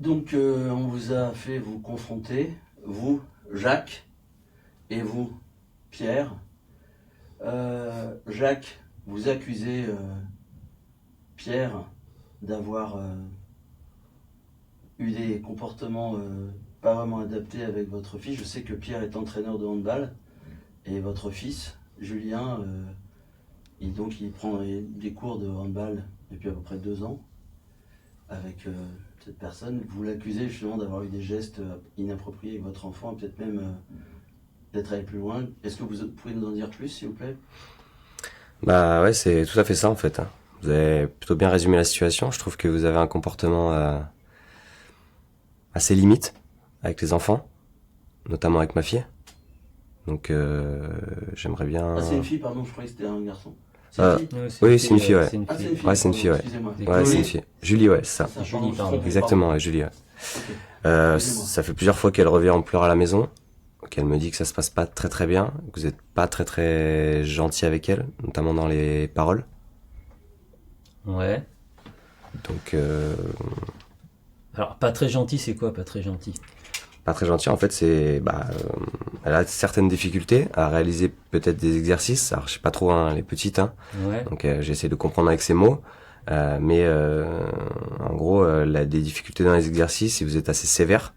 Donc, on vous a fait vous confronter, vous, Jacques, et vous, Pierre. Jacques, vous accusez Pierre d'avoir eu des comportements pas vraiment adaptés avec votre fils. Je sais que Pierre est entraîneur de handball et votre fils, Julien, il prend des cours de handball depuis à peu près 2 ans avec cette personne. Vous l'accusez justement d'avoir eu des gestes inappropriés avec votre enfant, peut-être même d'être allé plus loin. Est-ce que vous pouvez nous en dire plus, s'il vous plaît? Bah ouais, c'est tout à fait ça en fait. Vous avez plutôt bien résumé la situation. Je trouve que vous avez un comportement assez limite avec les enfants, notamment avec ma fille. Donc j'aimerais bien... Ah, c'est une fille, pardon, je croyais que c'était un garçon. Oui, c'est une fille, ouais. Ah, c'est une fille, Ouais, c'est une fille, ouais. Excusez-moi. Ouais, c'est une fille. Julie, ouais, c'est ça. Ça, Julie, je pardon. trompais, Exactement, ouais, Julie, ouais. Ok. Excusez-moi. Ça fait plusieurs fois qu'elle revient en pleurs à la maison, qu'elle me dit que ça se passe pas très très bien, que vous êtes pas très très gentil avec elle, notamment dans les paroles. Ouais. Donc, Alors, pas très gentil, c'est quoi, pas très gentil? pas très gentil, en fait, c'est... elle a certaines difficultés à réaliser peut-être des exercices, alors je sais pas trop, hein, les petites, hein. Ouais. Donc j'essaie de comprendre avec ses mots, mais en gros, elle a des difficultés dans les exercices et vous êtes assez sévère,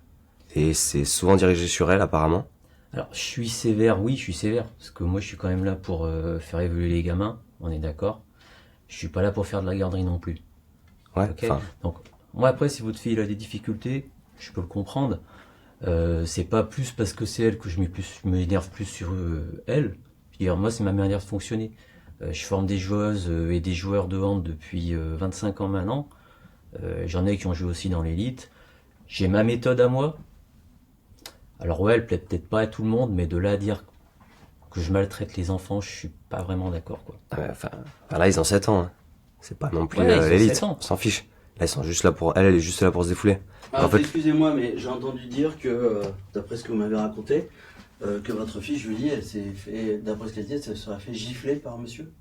et c'est souvent dirigé sur elle apparemment. Alors, je suis sévère, oui, je suis sévère, parce que moi, je suis quand même là pour faire évoluer les gamins, on est d'accord. Je suis pas là pour faire de la garderie non plus. Ouais, Ok. enfin, Donc, moi, après, si votre fille a des difficultés, je peux le comprendre. C'est pas plus parce que c'est elle que je m'énerve plus sur elle. Je veux dire, moi, c'est ma manière de fonctionner. Je forme des joueuses et des joueurs de hand depuis 25 ans maintenant. J'en ai qui ont joué aussi dans l'élite. J'ai ma méthode à moi. Alors ouais, elle plaît peut-être pas à tout le monde, mais de là à dire que je maltraite les enfants, je suis pas vraiment d'accord, quoi. enfin, là ils ont 7 ans, hein. C'est pas non plus Ouais, ils ont l'élite, 7 ans. on s'en fiche. Là ils sont juste là pour... Elle est juste là pour se défouler. Ah, En fait, excusez-moi, mais j'ai entendu dire que, d'après ce que vous m'avez raconté, que votre fille Julie, elle s'est fait, d'après ce qu'elle dit, elle se serait fait gifler par monsieur.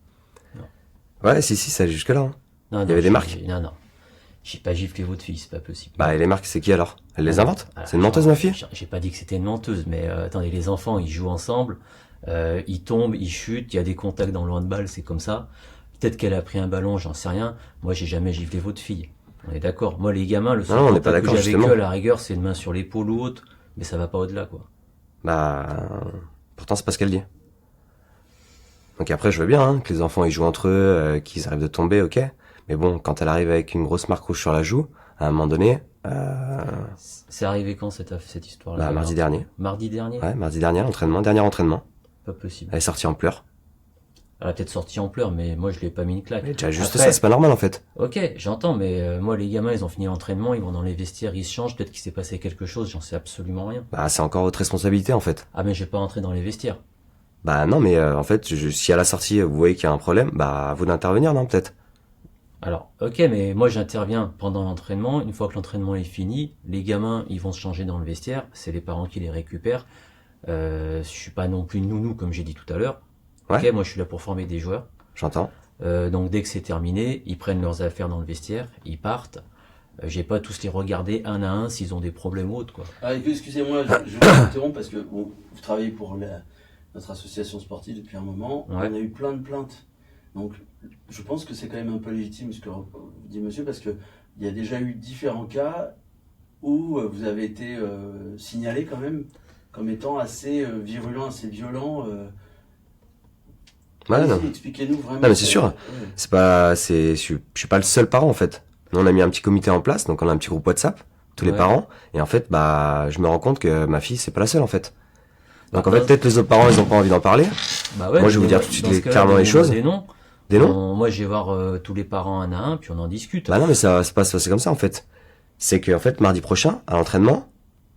ouais, si, ça allait jusque là, hein. Non, Il y avait des marques. Non. J'ai pas giflé votre fille, c'est pas possible. Bah, et les marques, c'est qui alors? Elle les invente? Alors, C'est une menteuse, ma fille? J'ai pas dit que c'était une menteuse, mais attendez, les enfants, ils jouent ensemble, ils tombent, ils chutent, il y a des contacts dans le handball, c'est comme ça. Peut-être qu'elle a pris un ballon, j'en sais rien. Moi, j'ai jamais giflé votre fille. On est d'accord. Moi, les gamins, le seul Non, on n'est pas contact que d'accord, j'ai avec justement. eux, à la rigueur, c'est une main sur l'épaule ou autre, mais ça va pas au-delà, quoi. Bah, pourtant, c'est pas ce qu'elle dit. Donc après, je veux bien, hein, que les enfants, ils jouent entre eux, qu'ils arrivent de tomber, ok. Mais bon, quand elle arrive avec une grosse marque rouge sur la joue, à un moment donné, C'est arrivé quand cette histoire-là? bah, mardi dernier. Mardi dernier? Ouais, mardi dernier, dernier entraînement. Pas possible. Elle est sortie en pleurs. Elle a peut-être sorti en pleurs, mais moi, je lui ai pas mis une claque. Mais déjà, juste Après, ça, c'est pas normal, en fait. ok, j'entends, mais moi, les gamins, ils ont fini l'entraînement, ils vont dans les vestiaires, ils se changent, peut-être qu'il s'est passé quelque chose, j'en sais absolument rien. Bah, c'est encore votre responsabilité, en fait. Ah, mais je vais pas rentrer dans les vestiaires. Bah, non, mais en fait, si à la sortie, vous voyez qu'il y a un problème, bah, à vous d'intervenir, non, peut-être. Alors, ok, mais moi, j'interviens pendant l'entraînement. Une fois que l'entraînement est fini, les gamins, ils vont se changer dans le vestiaire. C'est les parents qui les récupèrent. Je suis pas non plus nounou, comme j'ai dit tout à l'heure. Ouais. Ok, moi, je suis là pour former des joueurs. J'entends. Donc, dès que c'est terminé, ils prennent leurs affaires dans le vestiaire, ils partent. J'ai pas tous les regarder un à un s'ils ont des problèmes ou autres, quoi. Ah, excusez-moi, je vous interromps parce que bon, vous travaillez pour notre association sportive depuis un moment. Ouais. On a eu plein de plaintes. Donc, je pense que c'est quand même un peu légitime ce que dit monsieur, parce qu'il y a déjà eu différents cas où vous avez été signalé quand même comme étant assez virulent, assez violent. Ouais, Allez-y, non. expliquez-nous vraiment. Non, mais c'est sûr. Ouais. Je suis pas le seul parent, en fait. Nous, on a mis un petit comité en place, donc on a un petit groupe WhatsApp, tous les Ouais. parents. Et en fait, bah, je me rends compte que ma fille, c'est pas la seule, en fait. Donc, en Bah, fait, peut-être les autres parents, ils ont pas envie d'en parler. Bah ouais, Moi, je vais vous dire donnez-moi- tout de suite dans ce cas-là, clairement les donnez-moi choses. Des noms. Des noms? Moi, je vais voir tous les parents un à un, puis on en discute. Bah non, mais ça se passe, c'est comme ça, en fait. C'est que, en fait, mardi prochain, à l'entraînement,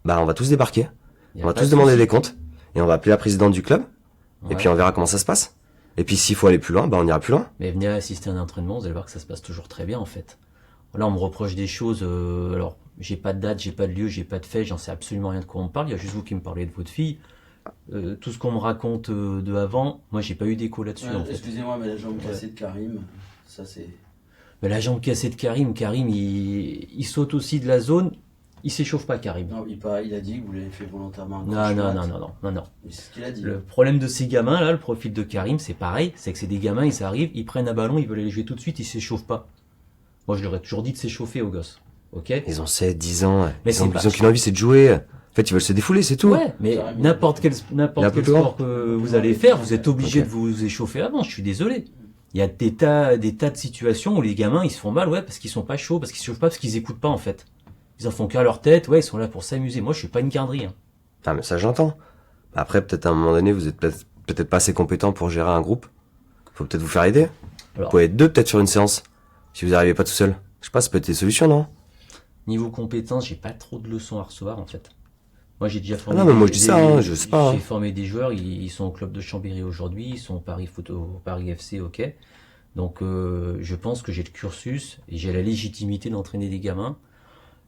bah, on va tous débarquer. Y a On va pas tous de demander souci. des comptes. Et on va appeler la présidente du club. Ouais. Et puis, on verra comment ça se passe. Et puis, s'il faut aller plus loin, bah, on ira plus loin. Mais venez assister à un entraînement, vous allez voir que ça se passe toujours très bien en fait. Là, on me reproche des choses, alors j'ai pas de date, j'ai pas de lieu, j'ai pas de fait, j'en sais absolument rien de quoi on me parle, il y a juste vous qui me parlez de votre fille. Tout ce qu'on me raconte de avant, moi j'ai pas eu d'écho là-dessus Ouais, en fait. excusez-moi, mais la jambe cassée de Karim, ça c'est... Mais la jambe cassée de Karim, il saute aussi de la zone, Il s'échauffe pas, Karim. Non, il a dit que vous l'avez fait volontairement. Non. C'est ce qu'il a dit. Le problème de ces gamins là, le profil de Karim, c'est pareil, c'est que c'est des gamins, ils arrivent, ils prennent un ballon, ils veulent aller jouer tout de suite, ils s'échauffent pas. Moi, je leur ai toujours dit de s'échauffer aux gosses. Ok? Ils ont 7, 10 ans. Mais Ils ont c'est qu'une envie, c'est de jouer. En fait, ils veulent se défouler, c'est tout. Ouais, mais Carrément. n'importe quel plus sport que vous allez faire, vous êtes obligé Ok. de vous échauffer avant. Je suis désolé. Il y a des tas de situations où les gamins ils se font mal, ouais, parce qu'ils sont pas chauds, parce qu'ils se chauffent pas, parce qu'ils écoutent pas en fait. Ils en font qu'à leur tête, ouais, ils sont là pour s'amuser. Moi, je suis pas une garderie. Hein. Ah, mais ça, j'entends. Après, peut-être à un moment donné, vous êtes peut-être pas assez compétent pour gérer un groupe. Faut peut-être vous faire aider. Vous Alors, pouvez être deux, peut-être, sur une séance. Si vous n'arrivez pas tout seul. Je sais pas, ça peut être des solutions, non? niveau compétence, j'ai pas trop de leçons à recevoir en fait. Moi, j'ai déjà formé. non, mais moi, je dis ça, hein, je sais pas, hein. J'ai formé des joueurs, ils sont au club de Chambéry aujourd'hui, ils sont au Paris FC, ok. Donc, je pense que j'ai le cursus et j'ai la légitimité d'entraîner des gamins.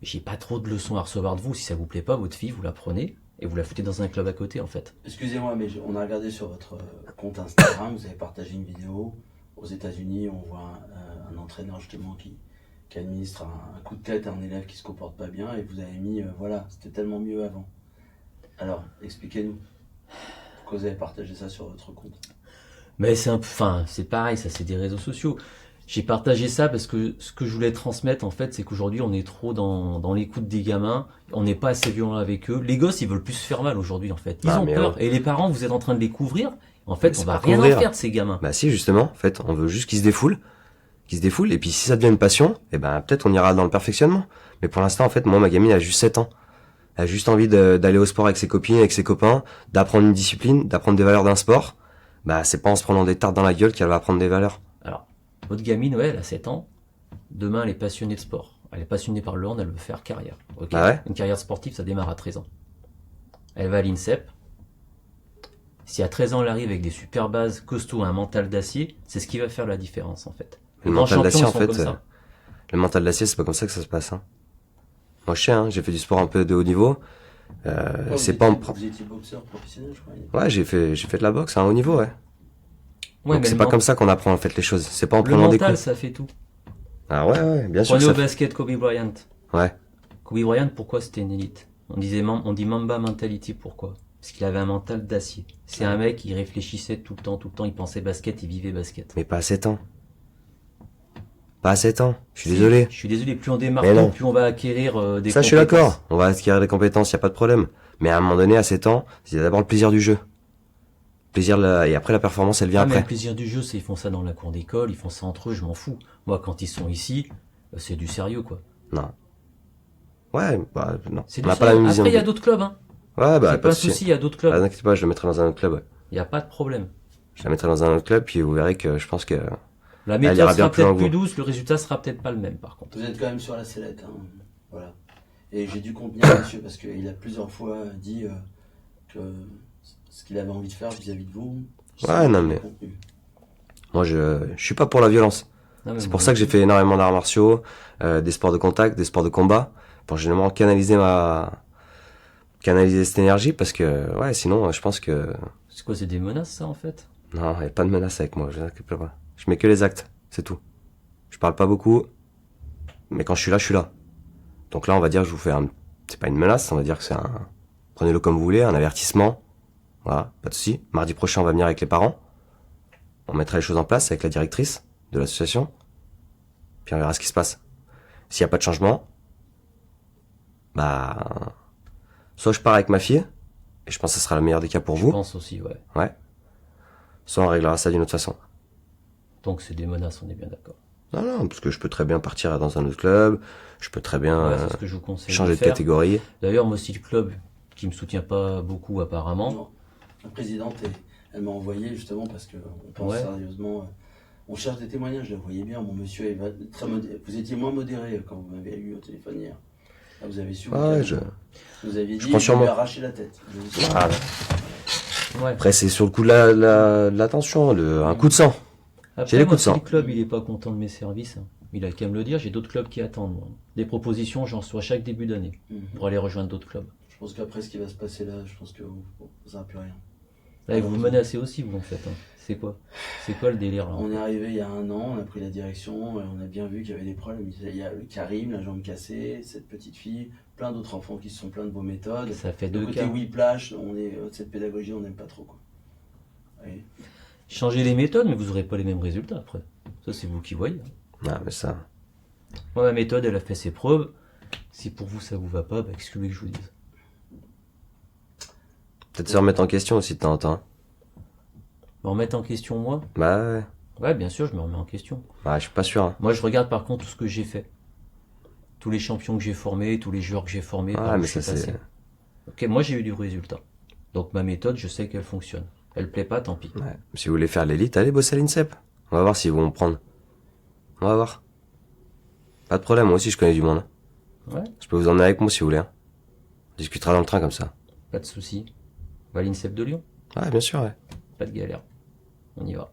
J'ai pas trop de leçons à recevoir de vous. Si ça vous plaît pas, votre fille, vous la prenez et vous la foutez dans un club à côté, en fait. Excusez-moi, mais on a regardé sur votre compte Instagram, vous avez partagé une vidéo. Aux États-Unis, on voit un entraîneur justement qui administre un coup de tête à un élève qui se comporte pas bien et vous avez mis, voilà, c'était tellement mieux avant. Alors, expliquez-nous. Pourquoi vous avez partagé ça sur votre compte? Mais c'est pareil, ça, c'est des réseaux sociaux. J'ai partagé ça parce que ce que je voulais transmettre, en fait, c'est qu'aujourd'hui, on est trop dans l'écoute des gamins. On n'est pas assez violent avec eux. Les gosses, ils veulent plus se faire mal aujourd'hui, en fait. Ils ont peur. Et les parents, vous êtes en train de les couvrir. En fait, on va rien en faire de ces gamins. Bah si, justement, en fait, on veut juste qu'ils se défoulent. Et puis si ça devient une passion, eh ben peut-être on ira dans le perfectionnement. Mais pour l'instant, en fait, moi, ma gamine a juste 7 ans. Elle a juste envie d'aller au sport avec ses copines, avec ses copains, d'apprendre une discipline, d'apprendre des valeurs d'un sport. Bah c'est pas en se prenant des tartes dans la gueule qu'elle va apprendre des valeurs. Alors, votre gamine, ouais, elle a 7 ans. Demain, elle est passionnée de sport. Elle est passionnée par le hand, elle veut faire carrière. Ok. Ah ouais. Une carrière sportive, ça démarre à 13 ans. Elle va à l'INSEP. Si à 13 ans, elle arrive avec des super bases costauds, un mental d'acier, c'est ce qui va faire la différence, en fait. Le grands mental champions, d'acier, ils en sont fait, comme ça. le mental d'acier, c'est pas comme ça que ça se passe. Hein. Moi, je sais, hein, j'ai fait du sport un peu de haut niveau. C'est pas en Vous étiez boxeur professionnel, je crois. Ouais, j'ai fait de la boxe à un haut niveau, ouais. Ouais, Donc mais c'est pas comme ça qu'on apprend en fait les choses. C'est pas en le prenant des mental, coups. ça fait tout. Ah ouais, bien sûr. Prenez Ça au basket Kobe Bryant. Ouais. Kobe Bryant, pourquoi c'était une élite? On dit Mamba mentality, pourquoi? Parce qu'il avait un mental d'acier. C'est un mec, il réfléchissait tout le temps, il pensait basket, il vivait basket. Mais pas à 7 ans. Pas à 7 ans. Je suis désolé. Je suis désolé, plus on démarre Mais non. tôt, plus on va acquérir des Ça, je suis compétences. d'accord. On va acquérir des compétences, y a pas de problème. Mais à un moment donné, à 7 ans, c'est d'abord le plaisir du jeu. Et après la performance, elle vient Ah, mais le après. plaisir du jeu, c'est ils font ça dans la cour d'école, ils font ça entre eux, je m'en fous. Moi, quand ils sont ici, c'est du sérieux, quoi. Non. Ouais, bah non. C'est On du n'a pas la sérieux. même vision. Après, il y a d'autres clubs, hein. Ouais, bah C'est pas pas un de souci. souci, il y a d'autres Ah, clubs. n'inquiète pas, je le mettrai dans un autre club. Ouais. Il n'y a pas de problème. Je la mettrai dans un autre club, puis vous verrez que je pense que La Elle méthode ira bien sera plus loin peut-être que plus vous. douce, le résultat sera peut-être pas le même, par contre. Vous êtes quand même sur la sellette, hein. Voilà. Et j'ai dû contenir monsieur parce qu'il a plusieurs fois dit que ce qu'il avait envie de faire vis-à-vis de vous. Ouais, non, mais- contenu. moi je suis pas pour la violence. Non, mais C'est bon, pour ça que j'ai fait énormément d'arts martiaux, des sports de contact, des sports de combat, pour généralement canaliser cette énergie, parce que ouais, sinon je pense que C'est quoi, c'est des menaces, ça, en fait? non, y a pas de menace avec moi, je n'occupe pas. Je mets que les actes, c'est tout. Je parle pas beaucoup, mais quand je suis là. Donc là, on va dire que je vous fais c'est pas une menace, on va dire que c'est prenez-le comme vous voulez, un avertissement. Voilà, pas de souci. Mardi prochain, on va venir avec les parents. On mettra les choses en place avec la directrice de l'association. Puis on verra ce qui se passe. S'il y a pas de changement, bah, soit je pars avec ma fille, et je pense que ce sera le meilleur des cas pour Je vous. pense aussi, ouais. Ouais. Soit on réglera ça d'une autre façon. Donc c'est des menaces, on est bien d'accord. Non, parce que je peux très bien partir dans un autre club, je peux très bien Ouais, c'est ce que je vous conseille changer de de faire. catégorie. D'ailleurs, moi aussi, le club qui me soutient pas beaucoup, apparemment. Non. La présidente, elle m'a envoyé justement parce qu'on pense Ouais. sérieusement. On cherche des témoignages, je la voyais bien. Mon monsieur est très vous étiez moins modéré quand vous m'avez eu au téléphone hier. Là, vous avez su. vous Ouais, calmer. Vous aviez dit prends sur lui moi. arracher la tête. Je vous ai dit, Ah, Ouais. après, c'est sur le coup de la tension, un coup de sang. J'ai Après, les moi, coups de si sang. le club, il est pas content de mes services, hein, il a qu'à me le dire, j'ai d'autres clubs qui attendent, moi. Des propositions, j'en reçois chaque début d'année Mhm. pour aller rejoindre d'autres clubs. Je pense qu'après ce qui va se passer là, je pense que vous n'aurez plus rien. Là, vous me menacez aussi, vous, en fait. Hein. C'est quoi le délire, là? On est arrivé il y a 1 an, on a pris la direction, et on a bien vu qu'il y avait des problèmes. Il y a le Karim, la jambe cassée, cette petite fille, plein d'autres enfants qui se sont plaints de vos méthodes. Ça fait Le 2 côté cas. whiplash, cette pédagogie, on n'aime pas trop, quoi. Oui. Changez les méthodes, mais vous n'aurez pas les mêmes résultats après. Ça, c'est vous qui voyez. Ah, mais ça. Moi, ma méthode, elle a fait ses preuves. Si pour vous, ça vous va pas, qu'est-ce que vous voulez que je vous dise? Peut-être se remettre en question aussi de temps en temps. Me remettre en question, moi? Bah ouais. Ouais, bien sûr, je me remets en question. Bah, je suis pas sûr. Hein. Moi, je regarde par contre tout ce que j'ai fait. Tous les champions que j'ai formés, tous les joueurs que j'ai formés, par Ah, où mais je suis ça, passé. c'est. Ok, moi, j'ai eu du résultat. Donc, ma méthode, je sais qu'elle fonctionne. Elle plaît pas, tant pis. Ouais. Si vous voulez faire l'élite, allez bosser à l'INSEP. On va voir s'ils vont me prendre. On va voir. Pas de problème, moi aussi je connais du monde. Ouais, Je peux vous emmener avec moi si vous voulez. Hein. On discutera dans le train comme ça. pas de souci. On va à l'INSEP de Lyon. Ouais, bien sûr, ouais. Pas de galère. On y va.